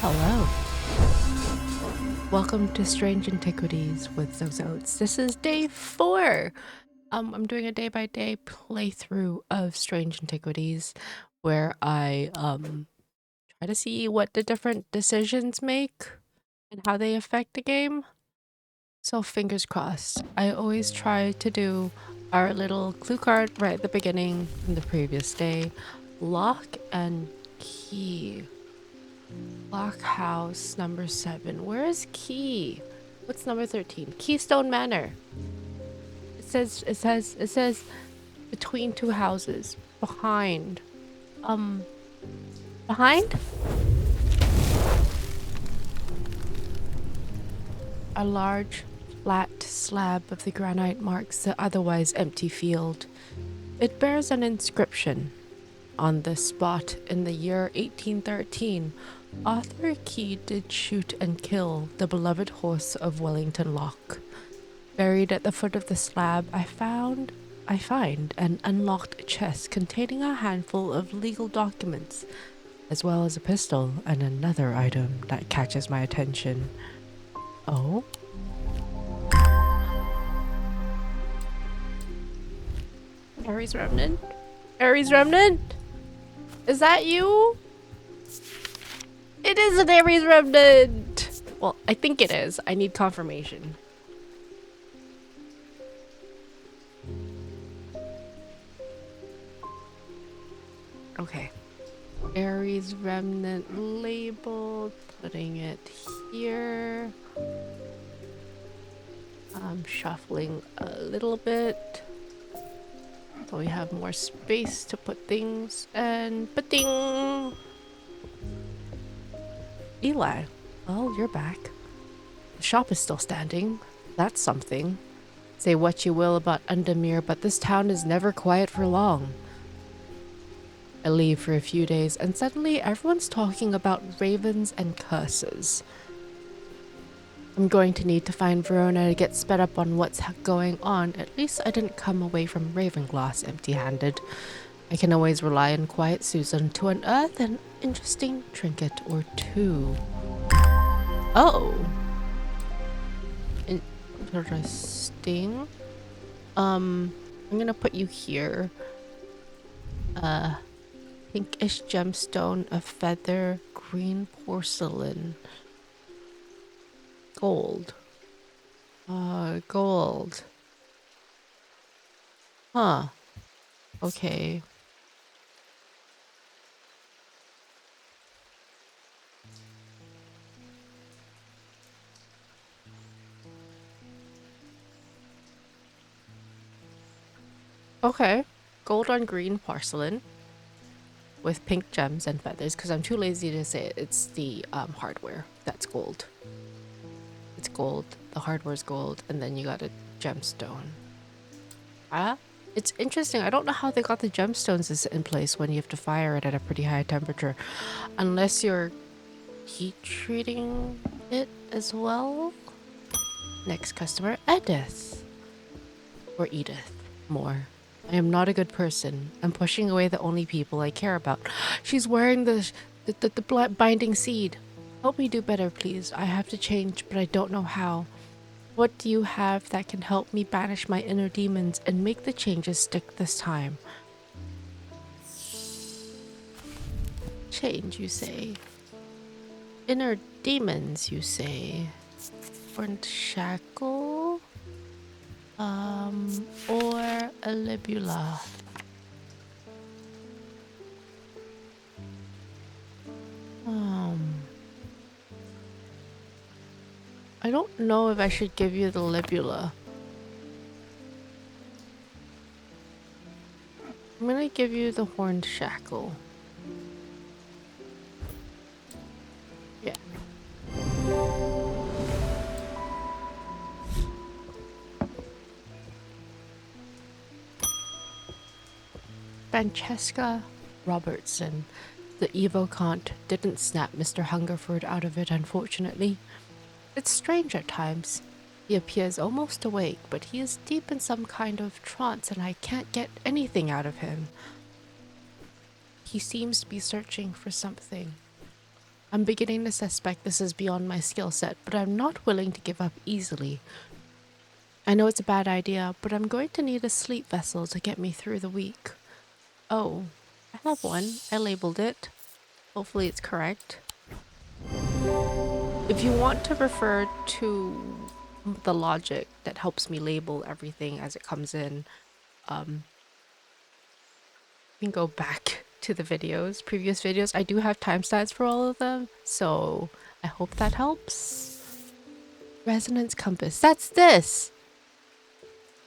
Hello. Welcome to Strange Antiquities with Zozodes. This is day 4. I'm doing a day-by-day playthrough of Strange Antiquities where I try to see what the different decisions make and how they affect the game. So fingers crossed. I always try to do our little clue card right at the beginning from the previous day. Lock and key. Lock house number 7. Where is key? What's number 13? Keystone Manor. It says between two houses. Behind. Behind? A large flat slab of the granite marks the otherwise empty field. It bears an inscription. On this spot in the year 1813, Arthur Key did shoot and kill the beloved horse of Wellington Locke. Buried at the foot of the slab, I find an unlocked chest containing a handful of legal documents, as well as a pistol and another item that catches my attention. Oh? Aries Remnant? Aries Remnant? Is that you? It is an Aries Remnant! Well, I think it is. I need confirmation. Okay. Aries Remnant labeled. Putting it here. I'm shuffling a little bit. So we have more space to put things, and ba-ding! Eli, well, you're back. The shop is still standing. That's something. Say what you will about Undermere, but this town is never quiet for long. I leave for a few days, and suddenly everyone's talking about ravens and curses. I'm going to need to find Verona to get sped up on what's going on. At least I didn't come away from Ravenglass empty-handed. I can always rely on Quiet Susan to unearth an interesting trinket or two. Oh. Interesting. I'm gonna put you here. Pinkish gemstone, a feather, green porcelain. Gold. Gold. Huh. Okay. Okay. Gold on green porcelain with pink gems and feathers, because I'm too lazy to say it. It's the hardware that's gold. It's gold, the hardware's gold, and then you got a gemstone. It's interesting. I don't know how they got the gemstones in place when you have to fire it at a pretty high temperature. Unless you're heat treating it as well. Next customer, Edith. Or Edith, more. I am not a good person. I'm pushing away the only people I care about. She's wearing the binding seed. Help me do better, please. I have to change, but I don't know how. What do you have that can help me banish my inner demons and make the changes stick this time? Change, you say? Inner demons, you say? Or shackle? Or a libula? I don't know if I should give you the libula. I'm gonna give you the horned shackle. Yeah. Francesca Robertson. The Evocant didn't snap Mr. Hungerford out of it, unfortunately. It's strange at times. He appears almost awake, but he is deep in some kind of trance and I can't get anything out of him. He seems to be searching for something. I'm beginning to suspect this is beyond my skill set, but I'm not willing to give up easily. I know it's a bad idea, but I'm going to need a sleep vessel to get me through the week. Oh, I have one. I labeled it. Hopefully it's correct. If you want to refer to the logic that helps me label everything as it comes in, you can go back to the videos, previous videos. I do have timestamps for all of them, so I hope that helps. Resonant Compass. That's this!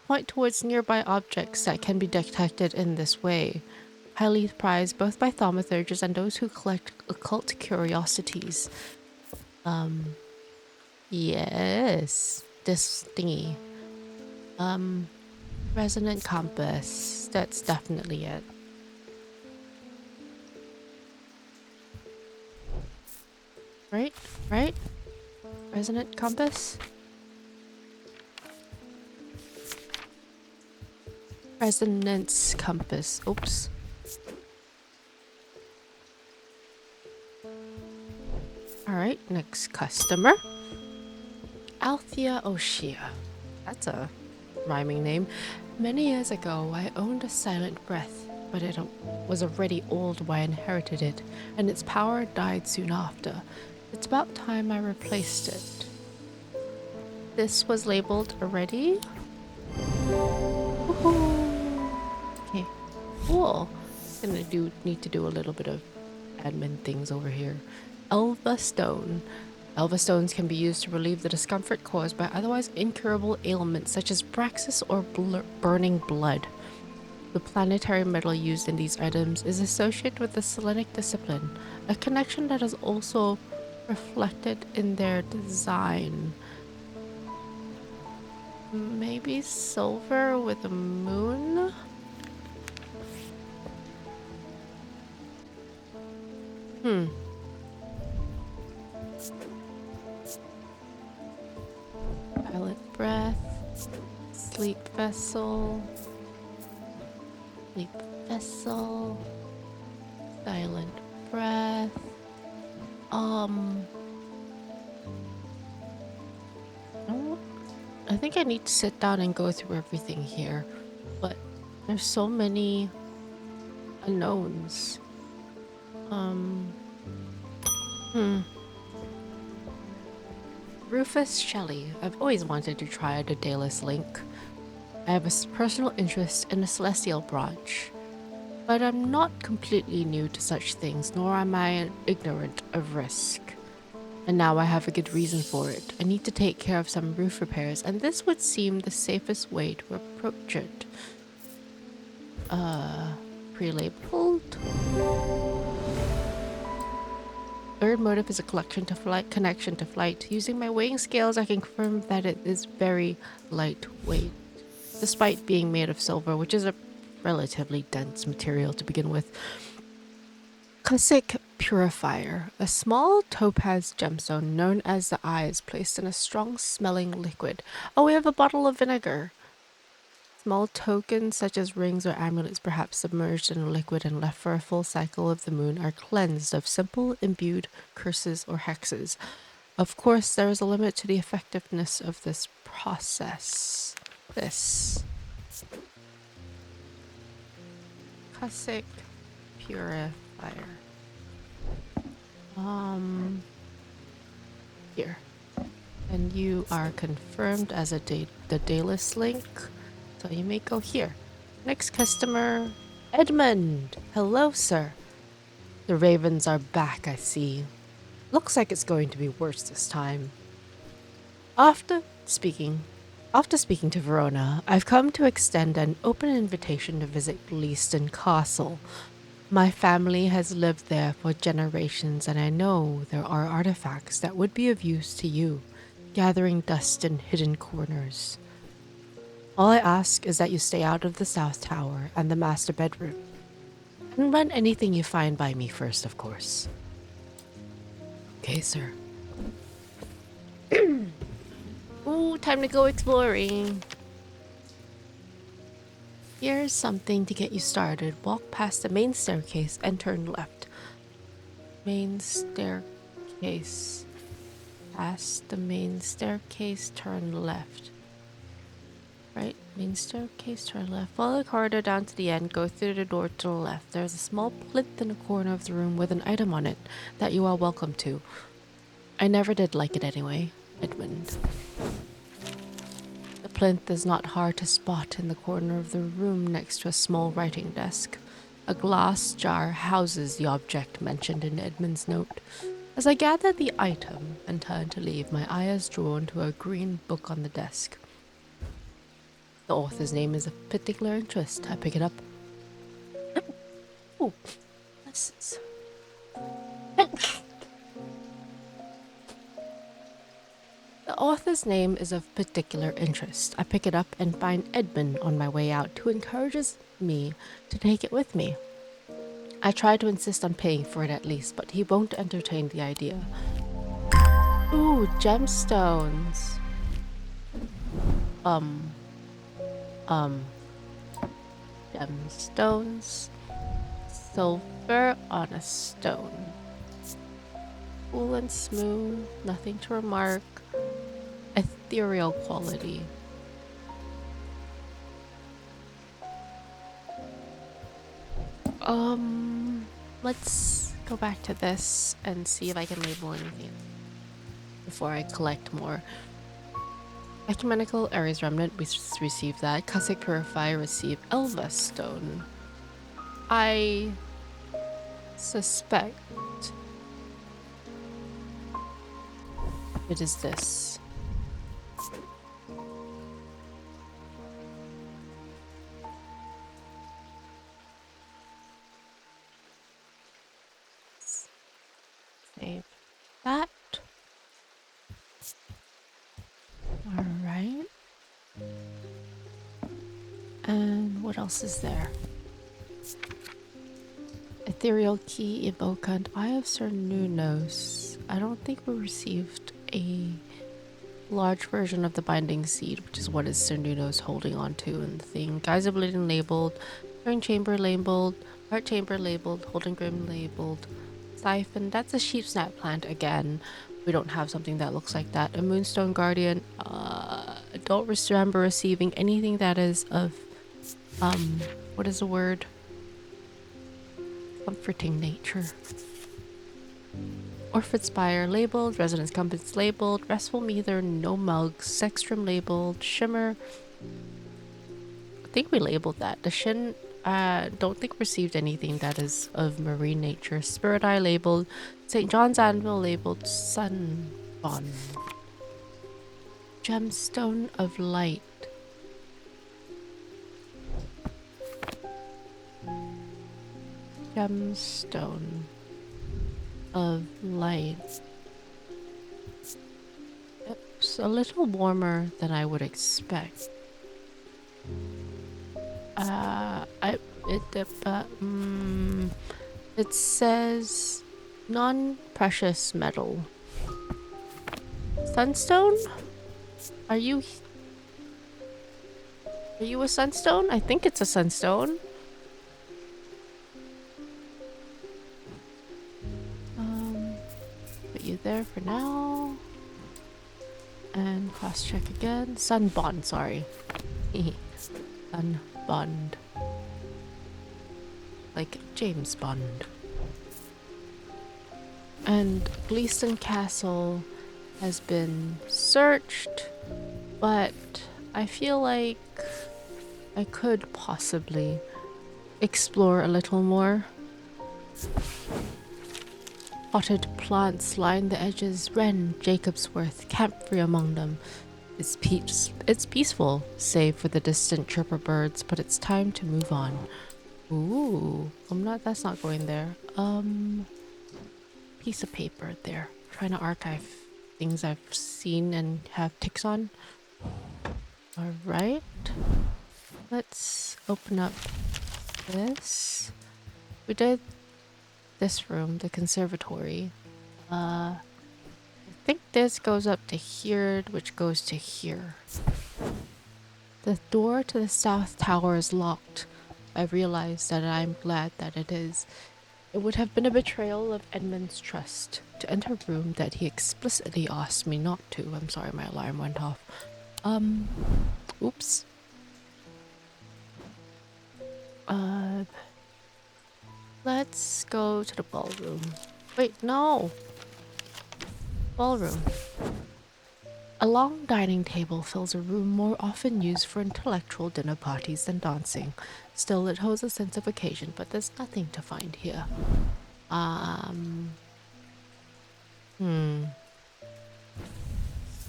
Point towards nearby objects that can be detected in this way. Highly prized both by thaumaturges and those who collect occult curiosities. Yes. This thingy. Resonant Compass. That's definitely it. Right? Right? Resonant Compass? Resonance Compass. Oops. Alright, next customer. Althea O'Shea. That's a rhyming name. Many years ago, I owned a silent breath, but it was already old when I inherited it, and its power died soon after. It's about time I replaced it. This was labeled already? Okay, cool. Gonna need to do a little bit of admin things over here. Elva Stone. Elva stones can be used to relieve the discomfort caused by otherwise incurable ailments such as praxis or burning blood. The planetary metal used in these items is associated with the Selenic discipline, a connection that is also reflected in their design. Maybe silver with a moon? Violet breath, sleep vessel, silent breath. I think I need to sit down and go through everything here, but there's so many unknowns. Rufus Shelley. I've always wanted to try the Daedalus Link. I have a personal interest in the celestial branch, but I'm not completely new to such things, nor am I ignorant of risk. And now I have a good reason for it. I need to take care of some roof repairs, and this would seem the safest way to approach it. Pre-labeled? Third motive is a connection to flight. Using my weighing scales, I can confirm that it is very lightweight, despite being made of silver, which is a relatively dense material to begin with. Cussic Purifier, a small topaz gemstone known as the Eyes, placed in a strong-smelling liquid. Oh, we have a bottle of vinegar. Small tokens such as rings or amulets, perhaps submerged in a liquid and left for a full cycle of the moon, are cleansed of simple imbued curses or hexes. Of course, there is a limit to the effectiveness of this process. This. Cussic Purifier. Here. And you are confirmed as the Daedalus Link. So you may go here. Next customer, Edmund. Hello, sir. The ravens are back, I see. Looks like it's going to be worse this time. After speaking to Verona, I've come to extend an open invitation to visit Gleaston Castle. My family has lived there for generations, and I know there are artifacts that would be of use to you, gathering dust in hidden corners. All I ask is that you stay out of the South Tower and the master bedroom. And run anything you find by me first, of course. Okay, sir. Ooh, time to go exploring. Here's something to get you started. Walk past the main staircase and turn left. Main staircase. staircase. Past the main staircase, turn left. Right, main staircase, turn left. Follow the corridor down to the end, go through the door to the left. There's a small plinth in the corner of the room with an item on it that you are welcome to. I never did like it anyway, Edmund. The plinth is not hard to spot in the corner of the room next to a small writing desk. A glass jar houses the object mentioned in Edmund's note. As I gather the item and turn to leave, my eye is drawn to a green book on the desk. The author's name is of particular interest. I pick it up. Oh, this is... The author's name is of particular interest. I pick it up and find Edmund on my way out, who encourages me to take it with me. I try to insist on paying for it at least, but he won't entertain the idea. Ooh, gemstones. Gemstones. Silver on a stone. Cool and smooth, nothing to remark. Ethereal quality. Let's go back to this and see if I can label anything before I collect more. Ecumenical Aries Remnant, we received that. Cussic Purifier received Elva Stone. I suspect it is this. Save that. Alright. And what else is there? Ethereal Key, Evocant, Eye of Cernunnos. I don't think we received a large version of the Binding Seed, which is what is Cernunnos holding on to in the thing. Guise of Lillian labeled, Turn Chamber labeled, Heart Chamber labeled, Holgen Grimm labeled, Siphon, that's a sheep snap plant again. We don't have something that looks like that. A Moonstone Guardian, I don't remember receiving anything that is of, what is the word? Comforting nature. Orford Spire labeled, Resonant Compass labeled, Restful Meter, no mugs, Sextrum labeled, Shimmer. I think we labeled that. The Shin, don't think received anything that is of marine nature. Spirit Eye labeled, St. John's Anvil labeled, Sun Bond. Gemstone of Light. Gemstone of Light. It's a little warmer than I would expect. It says non-precious metal. Sunstone? Are you a sunstone? I think it's a sunstone. Put you there for now. And cross check again. Sun bond, sorry. Sun bond. Like James Bond. And Gleaston Castle has been searched, but I feel like I could possibly explore a little more. Potted plants line the edges, wren, Jacobsworth, campfree among them. It's peaceful, save for the distant chirper birds, but it's time to move on. Ooh, that's not going there. Piece of paper there. Trying to archive things I've seen and have ticks on. Alright. Let's open up this. We did this room, the conservatory. I think this goes up to here, which goes to here. The door to the south tower is locked. I realize that I'm glad that it is. It would have been a betrayal of Edmund's trust to enter a room that he explicitly asked me not to. I'm sorry, my alarm went off. Oops. Let's go to the ballroom. Wait, no. Ballroom. A long dining table fills a room more often used for intellectual dinner parties than dancing. Still, it holds a sense of occasion, but there's nothing to find here.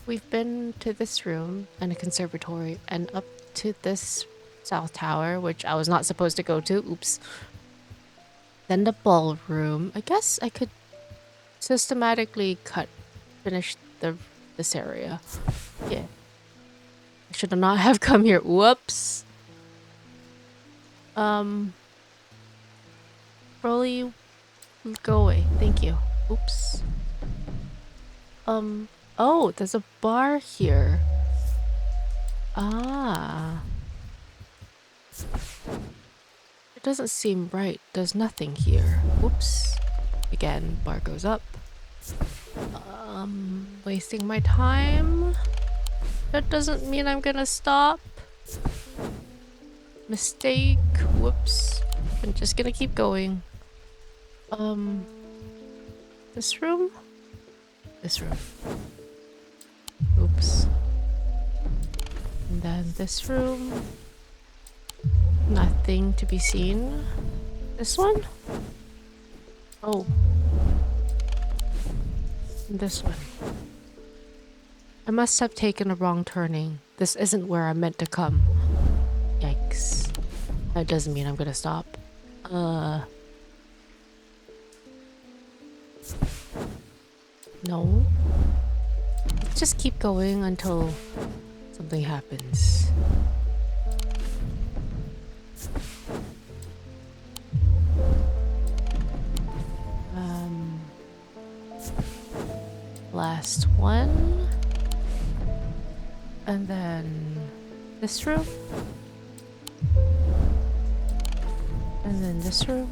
We've been to this room and a conservatory and up to this south tower, which I was not supposed to go to. Oops. Then the ballroom. I guess I could systematically finish this area. Yeah. I should not have come here. Whoops. Rolly, go away. Thank you. Oops. Oh, there's a bar here. Ah. It doesn't seem right. There's nothing here. Oops. Again, bar goes up. Wasting my time. That doesn't mean I'm gonna stop. Mistake. Whoops. I'm just gonna keep going. This room? This room. Oops. And then this room. Nothing to be seen. This one? Oh. And this one. I must have taken a wrong turning. This isn't where I meant to come. Yikes. That doesn't mean I'm gonna stop. No. Let's just keep going until something happens. Last one. And then this room. And then this room.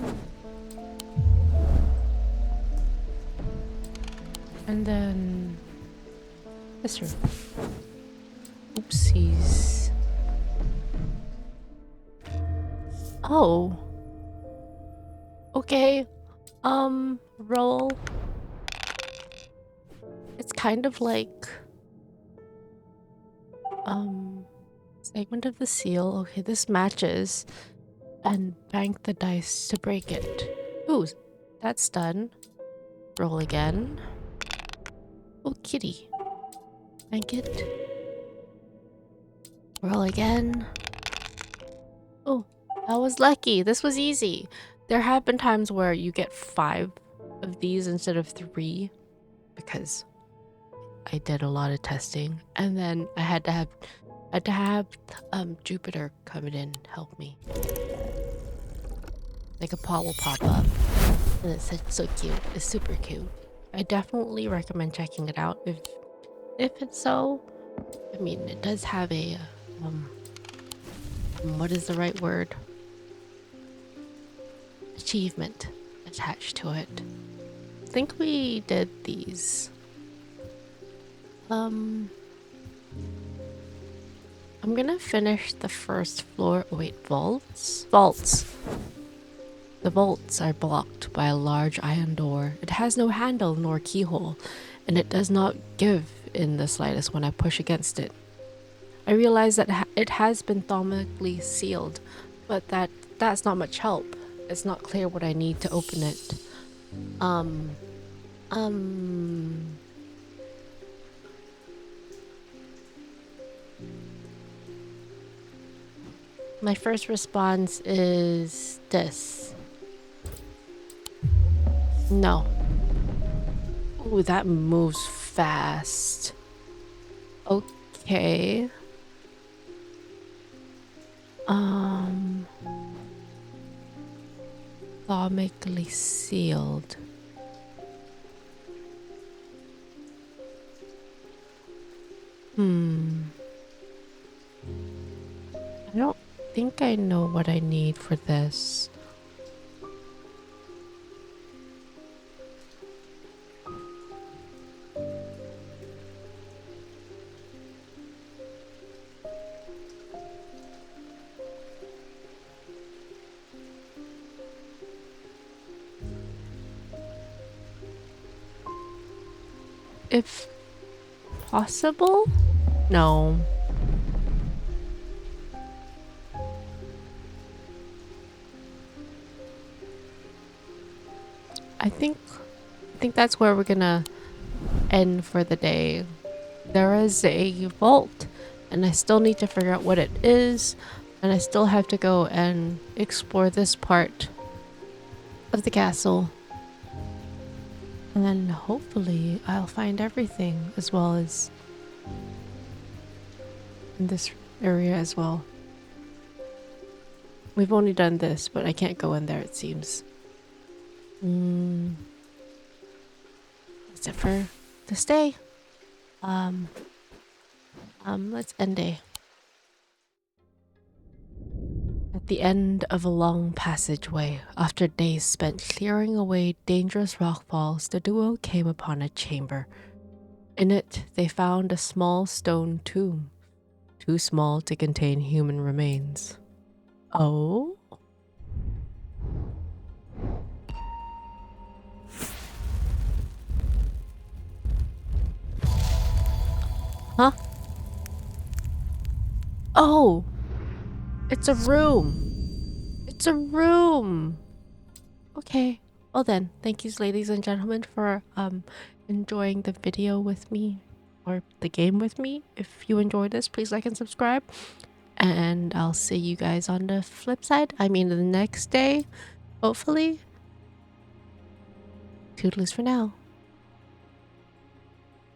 And then this room. Oopsies. Oh. Okay. Roll. It's kind of like segment of the seal. Okay, this matches. And bank the dice to break it. Ooh, that's done. Roll again. Oh, kitty. Bank it. Roll again. Oh, that was lucky. This was easy. There have been times where you get 5 of these instead of 3 because I did a lot of testing, and then I had to have Jupiter come in and help me. Like a paw will pop up, and it's so cute. It's super cute. I definitely recommend checking it out if it's so. I mean, it does have a what is the right word? Achievement attached to it. I think we did these. I'm gonna finish the first floor. Oh, wait, vaults? Vaults. The vaults are blocked by a large iron door. It has no handle nor keyhole, and it does not give in the slightest when I push against it. I realize that it has been thermically sealed, but that's not much help. It's not clear what I need to open it. My first response is this. No. Ooh, that moves fast. Okay. Thermically sealed. I don't think I know what I need for this. if possible. No. I think that's where we're gonna end for the day. There is a vault, and I still need to figure out what it is, and I still have to go and explore this part of the castle. And then hopefully I'll find everything, as well as in this area as well. We've only done this, but I can't go in there, it seems. That's it for this day. Let's end day. At the end of a long passageway, after days spent clearing away dangerous rockfalls, the duo came upon a chamber. In it, they found a small stone tomb, too small to contain human remains. Oh? Huh? Oh! It's a room! It's a room! Okay. Well then, thank you ladies and gentlemen for enjoying the video with me, or the game with me. If you enjoyed this, please like and subscribe. And I'll see you guys on the flip side. I mean the next day, hopefully. Toodaloo for now.